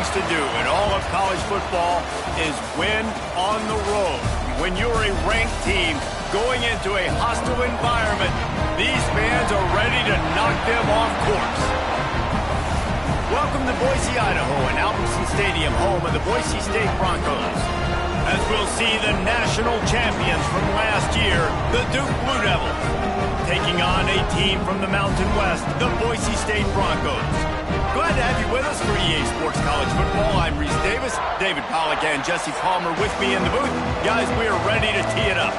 things to do in all of college football is win on the road. When you're a ranked team going into a hostile environment, these fans are ready to knock them off course. Welcome to Boise, Idaho, and Albertson Stadium, home of the Boise State Broncos. As we'll see the national champions from last year, the Duke Blue Devils, taking on a team from the Mountain West, the Boise State Broncos. Glad to have you with us for EA Sports College Football. I'm Reese Davis, David Pollack and Jesse Palmer with me in the booth. Guys, we are ready to tee it up.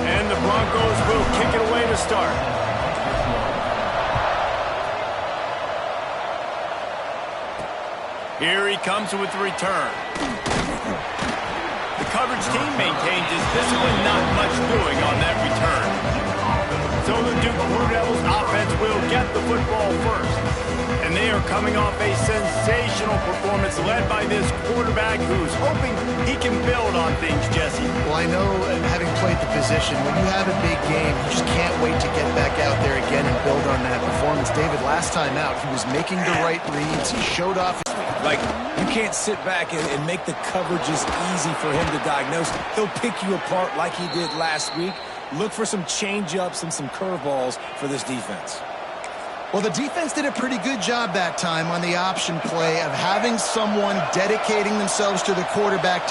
And the Broncos will kick it away to start. Here he comes with the return. The coverage team maintains his discipline, not much doing on that return. So the Duke Blue Devils offense will get the football first. And they are coming off a sensational performance led by this quarterback who's hoping he can build on things, Jesse. Well, I know, having played the position, when you have a big game, you just can't wait to get back out there again and build on that performance. David, last time out, he was making the right reads. He showed off. Like, you can't sit back and make the coverages easy for him to diagnose. He'll pick you apart like he did last week. Look for some change-ups and some curveballs for this defense. Well, the defense did a pretty good job that time on the option play of having someone dedicating themselves to the quarterback.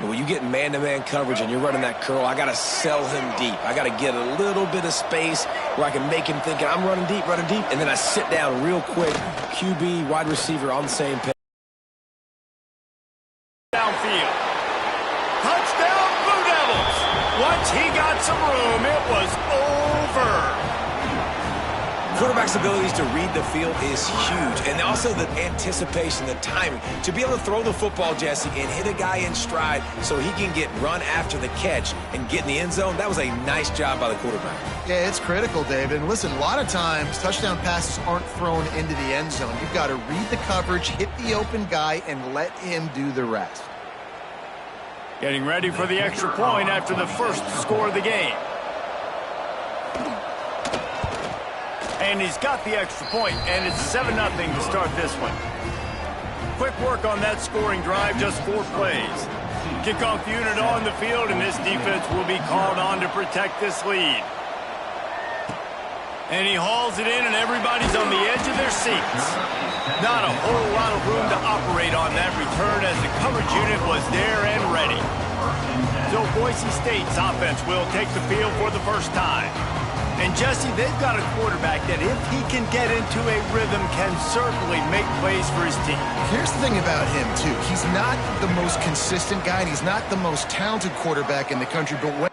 When you get man-to-man coverage and you're running that curl, I got to sell him deep. I got to get a little bit of space where I can make him think I'm running deep, and then I sit down real quick. QB, wide receiver on the same page. Downfield. Touchdown, Blue Devils! Once he got some room, it was over. Quarterback's abilities to read the field is huge, and also the anticipation, the timing. To be able to throw the football, Jesse, and hit a guy in stride so he can get run after the catch and get in the end zone, that was a nice job by the quarterback. Yeah, it's critical, David. And listen, a lot of times, touchdown passes aren't thrown into the end zone. You've got to read the coverage, hit the open guy, and let him do the rest. Getting ready for the extra point after the first score of the game. And he's got the extra point, and it's 7-0 to start this one. Quick work on that scoring drive, just 4 plays. Kickoff unit on the field, and this defense will be called on to protect this lead. And he hauls it in, and everybody's on the edge of their seats. Not a whole lot of room to operate on that return as the coverage unit was there and ready. So Boise State's offense will take the field for the first time. And Jesse, they've got a quarterback that if he can get into a rhythm can certainly make plays for his team. Here's the thing about him, too. He's not the most consistent guy, and he's not the most talented quarterback in the country, but when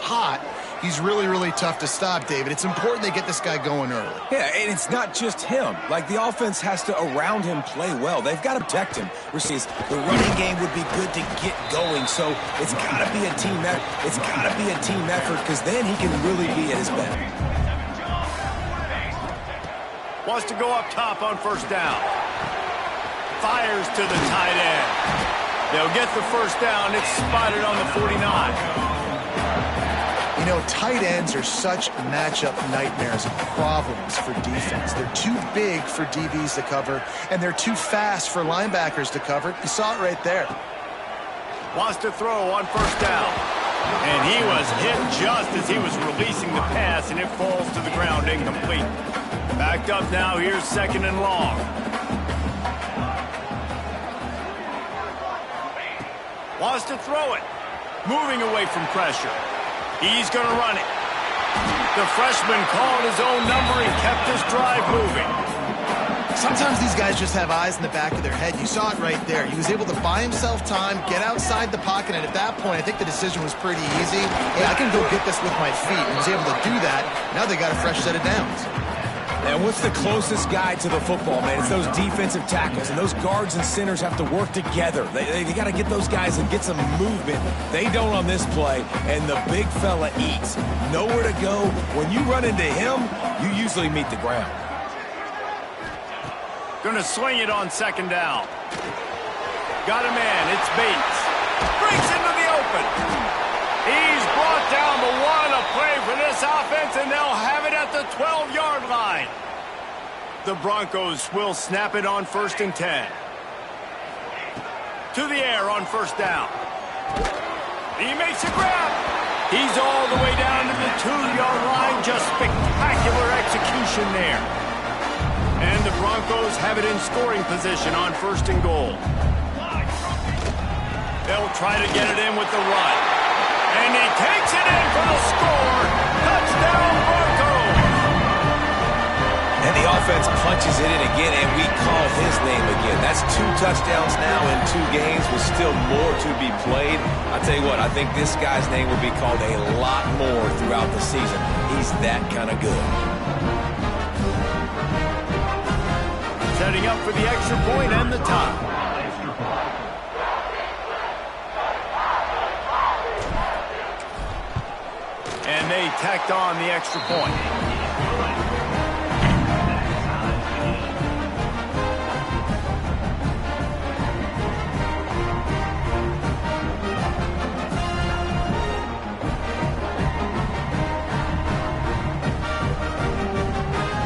hot, he's really, really tough to stop, David. It's important they get this guy going early. Yeah, and it's not just him. Like, the offense has to, around him, play well. They've got to protect him. The running game would be good to get going, so it's got to be a team effort. It's got to be a team effort, because then he can really be at his best. Wants to go up top on first down. Fires to the tight end. They'll get the first down. It's spotted on the 49. You know, tight ends are such matchup nightmares and problems for defense. They're too big for DBs to cover, and they're too fast for linebackers to cover. You saw it right there. Wants to throw on first down. And he was hit just as he was releasing the pass, and it falls to the ground incomplete. Backed up now, here's 2nd and long. Wants to throw it. Moving away from pressure. He's going to run it. The freshman called his own number and kept his drive moving. Sometimes these guys just have eyes in the back of their head. You saw it right there. He was able to buy himself time, get outside the pocket, and at that point, I think the decision was pretty easy. Hey, I can go get this with my feet. He was able to do that. Now they got a fresh set of downs. And what's the closest guy to the football, man? It's those defensive tackles, and those guards and centers have to work together. They got to get those guys and get some movement. They don't on this play, and the big fella eats. Nowhere to go. When you run into him, you usually meet the ground. Gonna swing it on second down. Got a man, it's Bates. Breaks into the open. He's brought down the one, a play for this offense, and they'll have it at the 12-yard line. The Broncos will snap it on 1st and 10. To the air on 1st down. He makes a grab. He's all the way down to the 2-yard line. Just spectacular execution there. And the Broncos have it in scoring position on 1st and goal. They'll try to get it in with the run. And he takes it in for the score. Touchdown, Broncos! And the offense punches it in again, and we call his name again. That's 2 touchdowns now in 2 games with still more to be played. I tell you what, I think this guy's name will be called a lot more throughout the season. He's that kind of good. Setting up for the extra point and the tie. And they tacked on the extra point.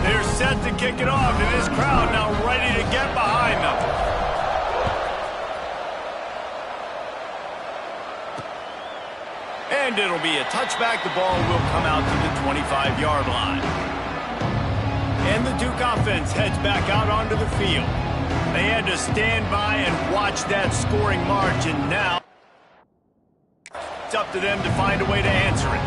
They're set to kick it off, and this crowd now ready to get behind them. And it'll be a touchback. The ball will come out to the 25-yard line. And the Duke offense heads back out onto the field. They had to stand by and watch that scoring margin. Now it's up to them to find a way to answer it.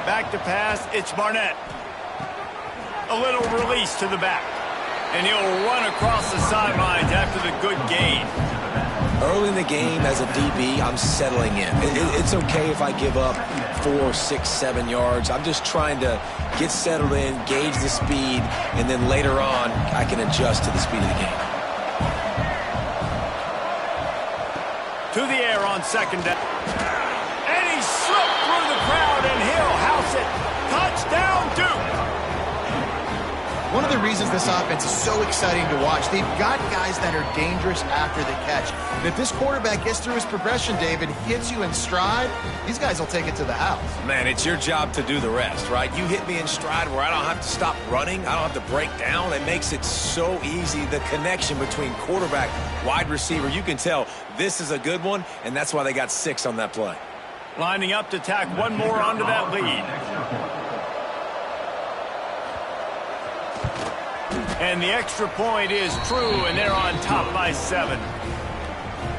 Back to pass, it's Barnett. A little release to the back. And he'll run across the sidelines after the good gain. Early in the game, as a DB, I'm settling in. It's okay if I give up 4, 6, 7 yards. I'm just trying to get settled in, gauge the speed, and then later on, I can adjust to the speed of the game. To the air on 2nd down. And he slipped through the crowd, and he'll house it. Touchdown, Duke! One of the reasons this offense is so exciting to watch, they've got guys that are dangerous after the catch. And if this quarterback gets through his progression, David, hits you in stride, these guys will take it to the house. Man, it's your job to do the rest, right? You hit me in stride where I don't have to stop running. I don't have to break down. It makes it so easy. The connection between quarterback, wide receiver, you can tell this is a good one, and that's why they got 6 on that play. Lining up to tack one more onto that lead. And the extra point is true, and they're on top by 7.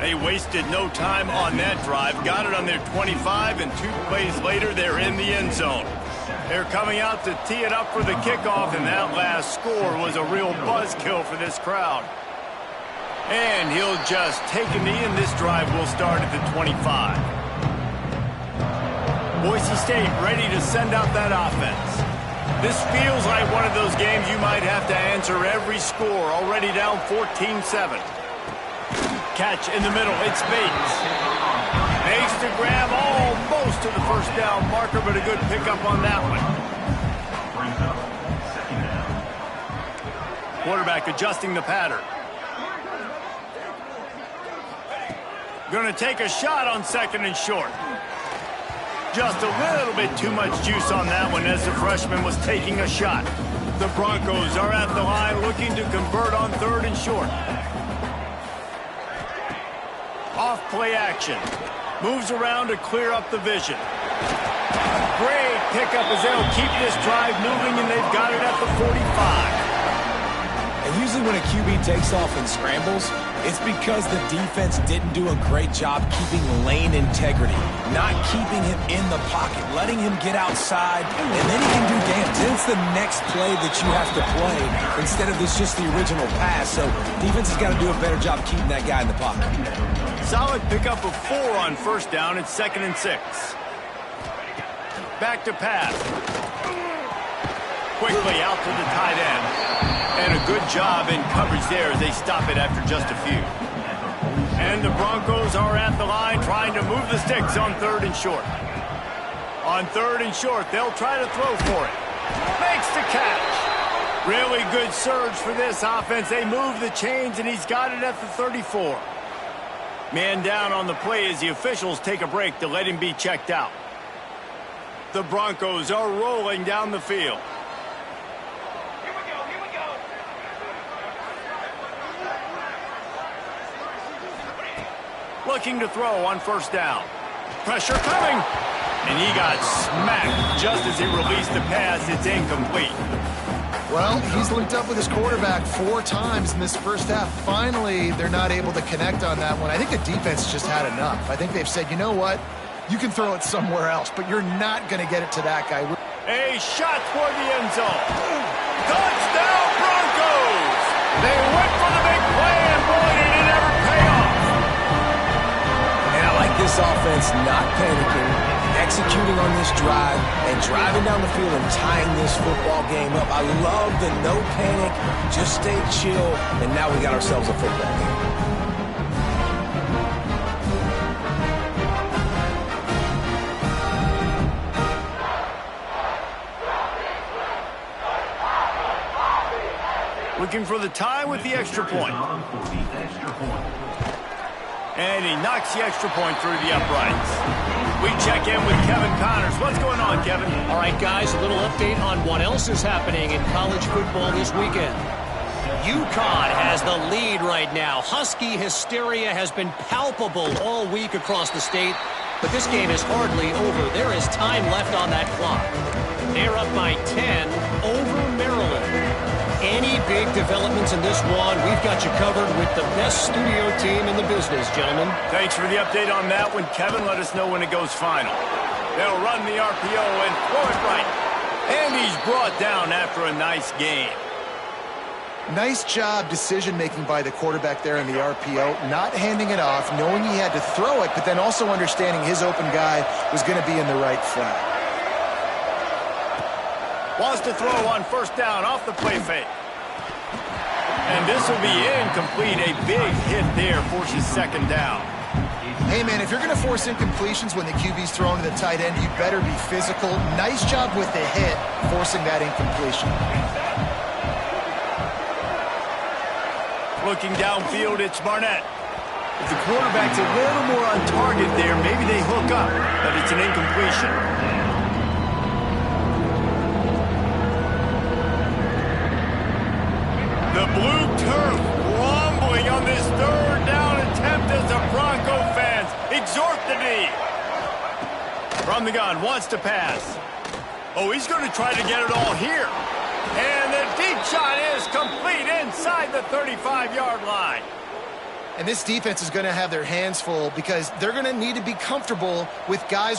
They wasted no time on that drive. Got it on their 25, and 2 plays later, they're in the end zone. They're coming out to tee it up for the kickoff, and that last score was a real buzzkill for this crowd. And he'll just take a knee, and this drive will start at the 25. Boise State ready to send out that offense. This feels like one of those games you might have to answer every score. Already down 14-7. Catch in the middle. It's Bates. Makes the grab almost to the 1st down marker, but a good pickup on that one. Quarterback adjusting the pattern. Going to take a shot on 2nd and short. Just a little bit too much juice on that one as the freshman was taking a shot. The Broncos are at the line looking to convert on 3rd and short. Off play action. Moves around to clear up the vision. Great pickup as they'll keep this drive moving, and they've got it at the 45. And usually when a QB takes off and scrambles, it's because the defense didn't do a great job keeping lane integrity, not keeping him in the pocket, letting him get outside, and then he can do damage. Then it's the next play that you have to play instead of just the original pass. So defense has got to do a better job keeping that guy in the pocket. Solid pickup of 4 on first down. It's 2nd and 6. Back to pass. Quickly out to the tight end. And a good job in coverage there as they stop it after just a few. And the Broncos are at the line trying to move the sticks on 3rd and short. On 3rd and short, they'll try to throw for it. Makes the catch. Really good surge for this offense. They move the chains, and he's got it at the 34. Man down on the play as the officials take a break to let him be checked out. The Broncos are rolling down the field. Looking to throw on first down. Pressure coming. And he got smacked just as he released the pass. It's incomplete. Well, he's linked up with his quarterback 4 times in this first half. Finally, they're not able to connect on that one. I think the defense just had enough. I think they've said, you know what? You can throw it somewhere else, but you're not going to get it to that guy. A shot toward the end zone. Touchdown, Broncos! They went for the big play, and boy, did it ever pay off. And I like this offense not panicking, executing on this drive, and driving down the field and tying this football game up. I love the no panic, just stay chill, and now we got ourselves a football game. Looking for the tie with the extra point. And he knocks the extra point through the uprights. We check in with Kevin Connors. What's going on, Kevin? All right, guys, a little update on what else is happening in college football this weekend. UConn has the lead right now. Husky hysteria has been palpable all week across the state, but this game is hardly over. There is time left on that clock. They're up by 10 over Maryland. Any big developments in this one, we've got you covered with the best studio team in the business, gentlemen. Thanks for the update on that one, Kevin. Let us know when it goes final. They'll run the RPO and throw it right. And he's brought down after a nice game. Nice job decision-making by the quarterback there in the RPO, not handing it off, knowing he had to throw it, but then also understanding his open guy was going to be in the right flat. Wants to throw on first down off the play fake. And this will be incomplete. A big hit there forces 2nd down. Hey, man, if you're going to force incompletions when the QB's thrown to the tight end, you better be physical. Nice job with the hit, forcing that incompletion. Looking downfield, it's Barnett. If the quarterback's a little more on target there, maybe they hook up, but it's an incompletion. The blue turf rumbling on this 3rd down attempt as the Bronco fans exhort the knee. From the gun, wants to pass. Oh, he's going to try to get it all here. And the deep shot is complete inside the 35-yard line. And this defense is going to have their hands full because they're going to need to be comfortable with guys